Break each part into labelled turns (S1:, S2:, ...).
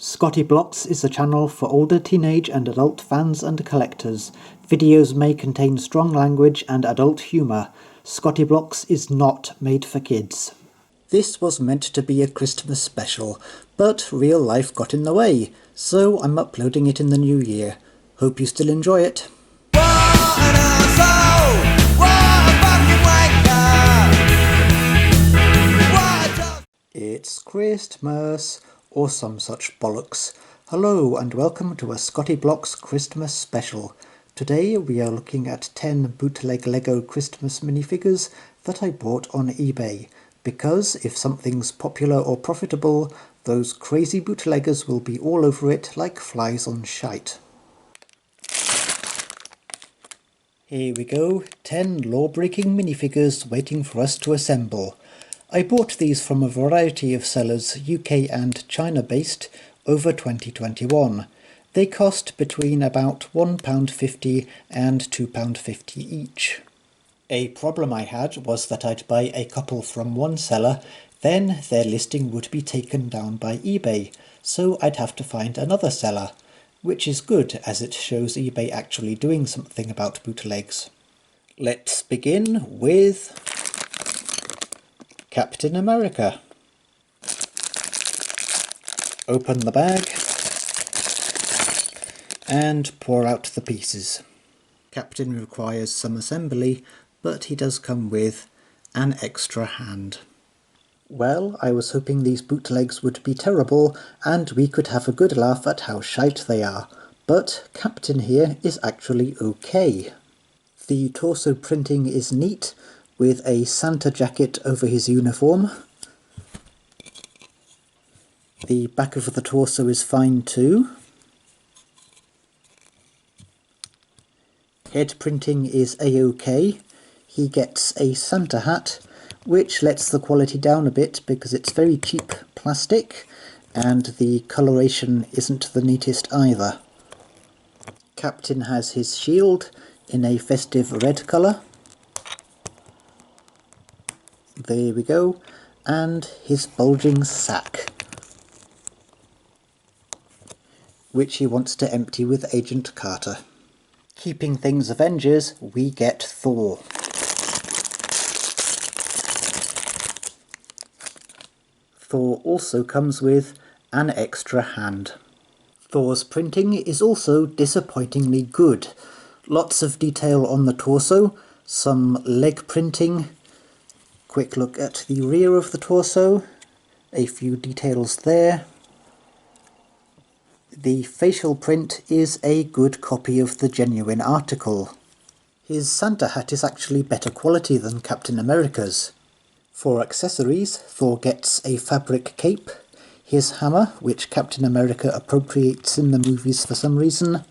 S1: Scotty Blocks is a channel for older teenage and adult fans and collectors. Videos may contain strong language and adult humour. Scotty Blocks is not made for kids. This was meant to be a Christmas special, but real life got in the way, so I'm uploading it in the new year. Hope you still enjoy it. It's Christmas, or some such bollocks. Hello and welcome to a Scotty Blocks Christmas special. Today we are looking at 10 Bootleg Lego Christmas minifigures that I bought on eBay, because if something's popular or profitable, those crazy bootleggers will be all over it like flies on shite. Here we go, 10 law-breaking minifigures waiting for us to assemble. I bought these from a variety of sellers, UK and China based, over 2021. They cost between about £1.50 and £2.50 each. A problem I had was that I'd buy a couple from one seller, then their listing would be taken down by eBay, so I'd have to find another seller, which is good as it shows eBay actually doing something about bootlegs. Let's begin with Captain America. Open the bag and pour out the pieces. Captain requires some assembly, but he does come with an extra hand. Well, I was hoping these bootlegs would be terrible and we could have a good laugh at how shite they are, but Captain here is actually okay. The torso printing is neat, with a Santa jacket over his uniform. The back of the torso is fine too. Head printing is a-okay. He gets a Santa hat, which lets the quality down a bit because it's very cheap plastic, and the coloration isn't the neatest either. Captain has his shield in a festive red colour. There we go, and his bulging sack, which he wants to empty with Agent Carter. Keeping things Avengers, we get Thor. Thor also comes with an extra hand. Thor's printing is also disappointingly good. Lots of detail on the torso, some leg printing. Quick look at the rear of the torso, a few details there. The facial print is a good copy of the genuine article. His Santa hat is actually better quality than Captain America's. For accessories, Thor gets a fabric cape, his hammer, which Captain America appropriates in the movies for some reason,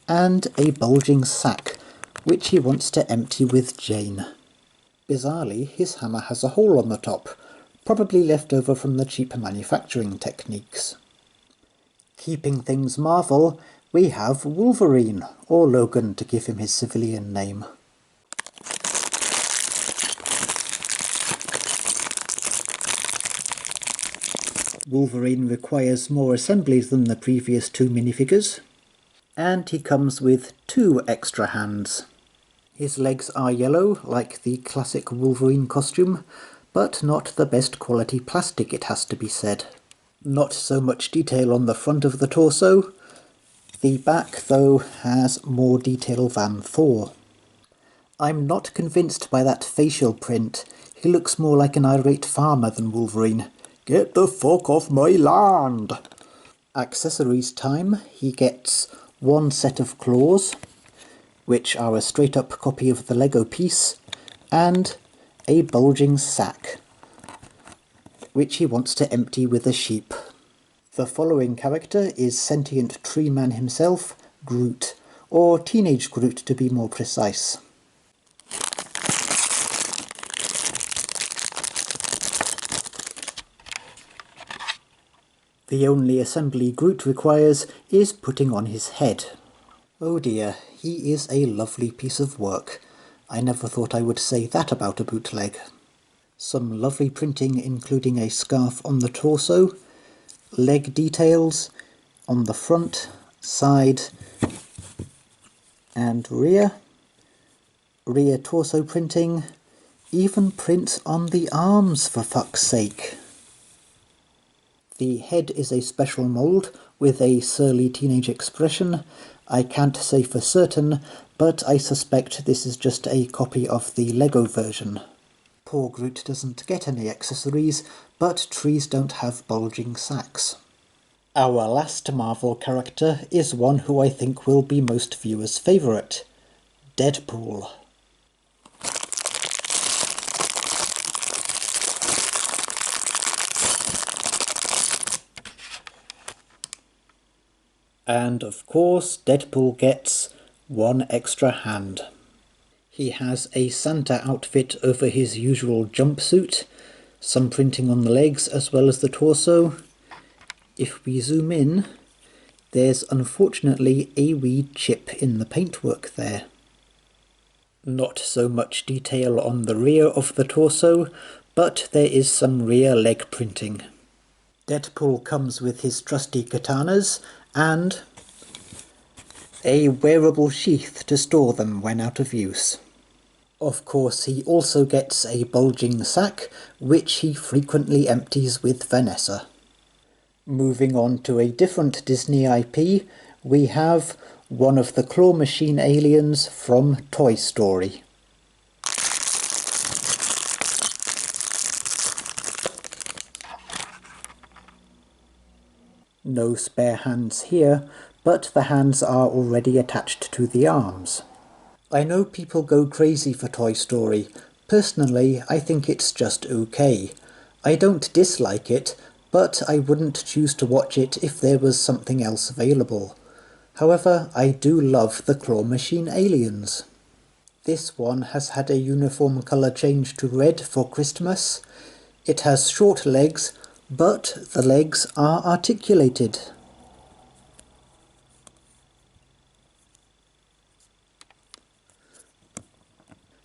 S1: and a bulging sack, which he wants to empty with Jane. Bizarrely, his hammer has a hole on the top, probably left over from the cheap manufacturing techniques. Keeping things Marvel, we have Wolverine, or Logan to give him his civilian name. Wolverine requires more assemblies than the previous two minifigures, and he comes with 2 extra hands. His legs are yellow, like the classic Wolverine costume, but not the best quality plastic, it has to be said. Not so much detail on the front of the torso. The back, though, has more detail than Thor. I'm not convinced by that facial print. He looks more like an irate farmer than Wolverine. Get the fuck off my land! Accessories time. He gets 1 set of claws, which are a straight-up copy of the Lego piece, and a bulging sack, which he wants to empty with a sheep. The following character is sentient tree man himself, Groot, or teenage Groot to be more precise. The only assembly Groot requires is putting on his head. Oh dear, he is a lovely piece of work. I never thought I would say that about a bootleg. Some lovely printing including a scarf on the torso, leg details, on the front, side and rear. Rear torso printing, even prints on the arms for fuck's sake. The head is a special mould with a surly teenage expression. I can't say for certain, but I suspect this is just a copy of the Lego version. Poor Groot doesn't get any accessories, but trees don't have bulging sacks. Our last Marvel character is one who I think will be most viewers' favourite, Deadpool. And of course, Deadpool gets one extra hand. He has a Santa outfit over his usual jumpsuit, some printing on the legs as well as the torso. If we zoom in, there's unfortunately a wee chip in the paintwork there. Not so much detail on the rear of the torso, but there is some rear leg printing. Deadpool comes with his trusty katanas and a wearable sheath to store them when out of use. Of course, he also gets a bulging sack, which he frequently empties with Vanessa. Moving on to a different Disney IP, we have one of the claw machine aliens from Toy Story. No spare hands here, but the hands are already attached to the arms. I know people go crazy for Toy Story. Personally, I think it's just okay. I don't dislike it, but I wouldn't choose to watch it if there was something else available. However, I do love the claw machine aliens. This one has had a uniform colour change to red for Christmas. It has short legs, but the legs are articulated.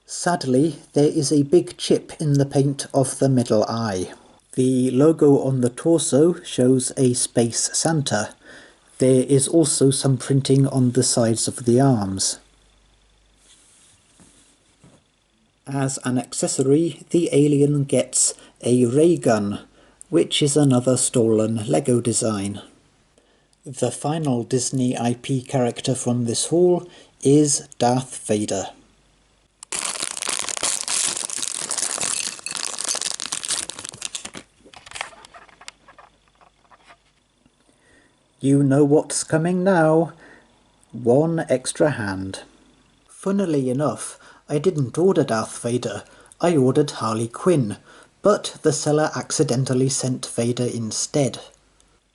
S1: Sadly, there is a big chip in the paint of the middle eye. The logo on the torso shows a Space Santa. There is also some printing on the sides of the arms. As an accessory, the alien gets a ray gun, which is another stolen Lego design. The final Disney IP character from this haul is Darth Vader. You know what's coming now. One extra hand. Funnily enough, I didn't order Darth Vader, I ordered Harley Quinn, but the seller accidentally sent Vader instead.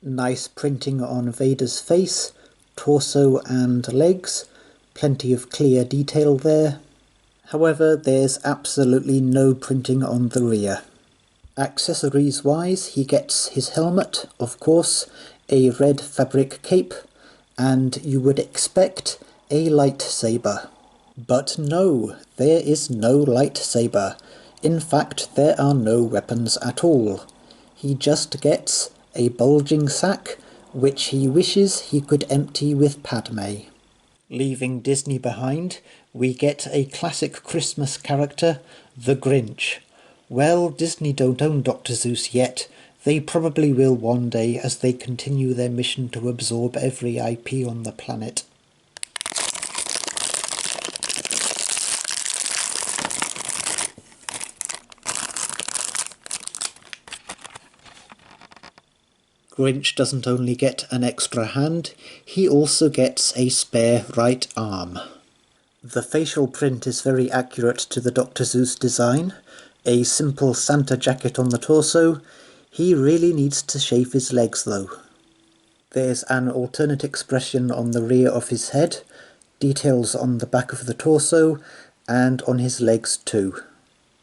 S1: Nice printing on Vader's face, torso and legs, plenty of clear detail there. However, there's absolutely no printing on the rear. Accessories wise, he gets his helmet, of course, a red fabric cape, and you would expect a lightsaber. But no, there is no lightsaber. In fact, there are no weapons at all. He just gets a bulging sack, which he wishes he could empty with Padme. Leaving Disney behind, we get a classic Christmas character, the Grinch. Well, Disney don't own Dr. Seuss yet. They probably will one day as they continue their mission to absorb every IP on the planet. Grinch doesn't only get an extra hand, he also gets a spare right arm. The facial print is very accurate to the Dr. Seuss design. A simple Santa jacket on the torso. He really needs to shave his legs though. There's an alternate expression on the rear of his head, details on the back of the torso, and on his legs too.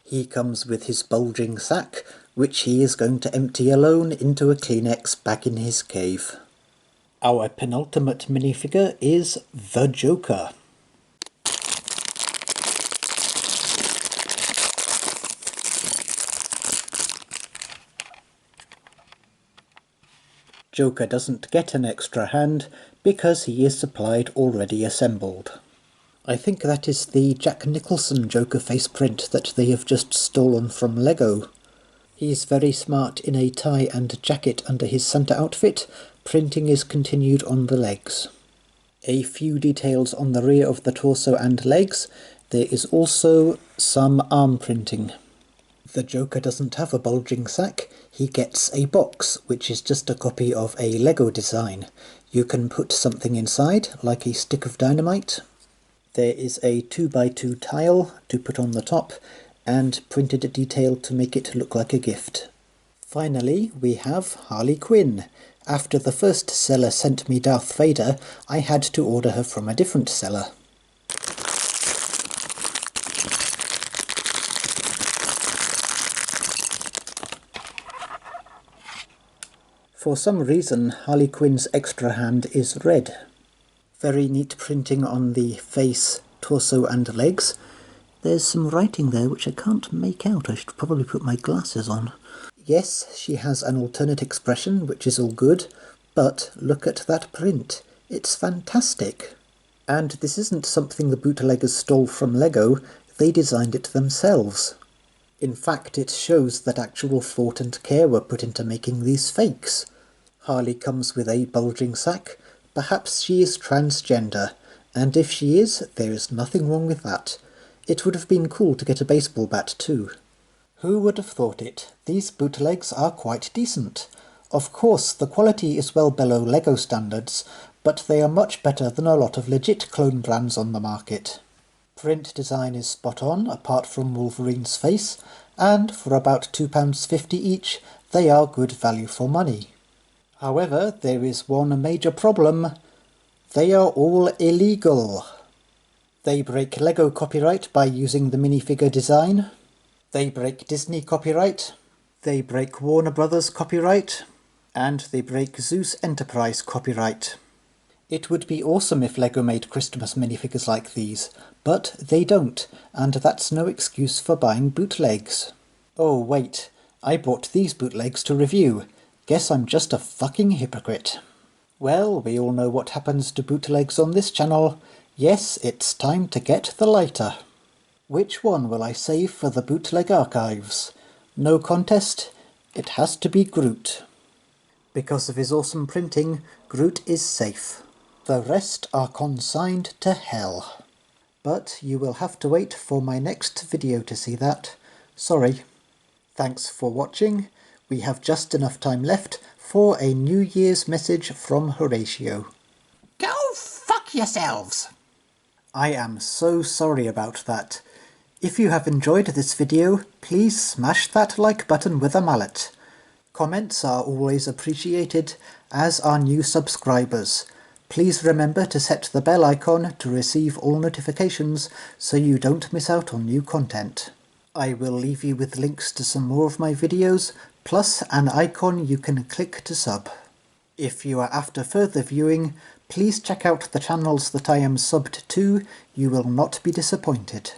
S1: He comes with his bulging sack, which he is going to empty alone into a Kleenex back in his cave. Our penultimate minifigure is the Joker. Joker doesn't get an extra hand because he is supplied already assembled. I think that is the Jack Nicholson Joker face print that they have just stolen from Lego. He's very smart in a tie and jacket under his Santa outfit. Printing is continued on the legs. A few details on the rear of the torso and legs. There is also some arm printing. The Joker doesn't have a bulging sack, he gets a box, which is just a copy of a Lego design. You can put something inside, like a stick of dynamite. There is a 2x2 tile to put on the top, and printed detail to make it look like a gift. Finally, we have Harley Quinn. After the first seller sent me Darth Vader, I had to order her from a different seller. For some reason, Harley Quinn's extra hand is red. Very neat printing on the face, torso and legs. There's some writing there which I can't make out. I should probably put my glasses on. Yes, she has an alternate expression, which is all good, but look at that print. It's fantastic. And this isn't something the bootleggers stole from Lego, they designed it themselves. In fact, it shows that actual thought and care were put into making these fakes. Harley comes with a bulging sack. Perhaps she is transgender, and if she is, there is nothing wrong with that. It would have been cool to get a baseball bat too. Who would have thought it? These bootlegs are quite decent. Of course, the quality is well below Lego standards, but they are much better than a lot of legit clone brands on the market. Print design is spot on, apart from Wolverine's face, and for about £2.50 each, they are good value for money. However, there is one major problem. They are all illegal. They break Lego copyright by using the minifigure design. They break Disney copyright. They break Warner Brothers copyright. And they break Zeus Enterprise copyright. It would be awesome if Lego made Christmas minifigures like these, but they don't, and that's no excuse for buying bootlegs. Oh wait, I bought these bootlegs to review. Guess I'm just a fucking hypocrite. Well, we all know what happens to bootlegs on this channel. Yes, it's time to get the lighter. Which one will I save for the bootleg archives? No contest, it has to be Groot. Because of his awesome printing, Groot is safe. The rest are consigned to hell. But you will have to wait for my next video to see that. Sorry. Thanks for watching. We have just enough time left for a New Year's message from Horatio.
S2: Go fuck yourselves!
S1: I am so sorry about that. If you have enjoyed this video, please smash that like button with a mallet. Comments are always appreciated, as are new subscribers. Please remember to set the bell icon to receive all notifications so you don't miss out on new content. I will leave you with links to some more of my videos, plus an icon you can click to sub. If you are after further viewing, please check out the channels that I am subbed to, you will not be disappointed.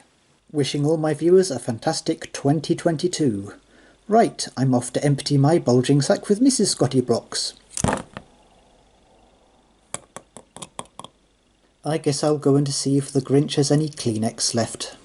S1: Wishing all my viewers a fantastic 2022. Right, I'm off to empty my bulging sack with Mrs. Scotty blocks. I guess I'll go and see if the Grinch has any Kleenex left.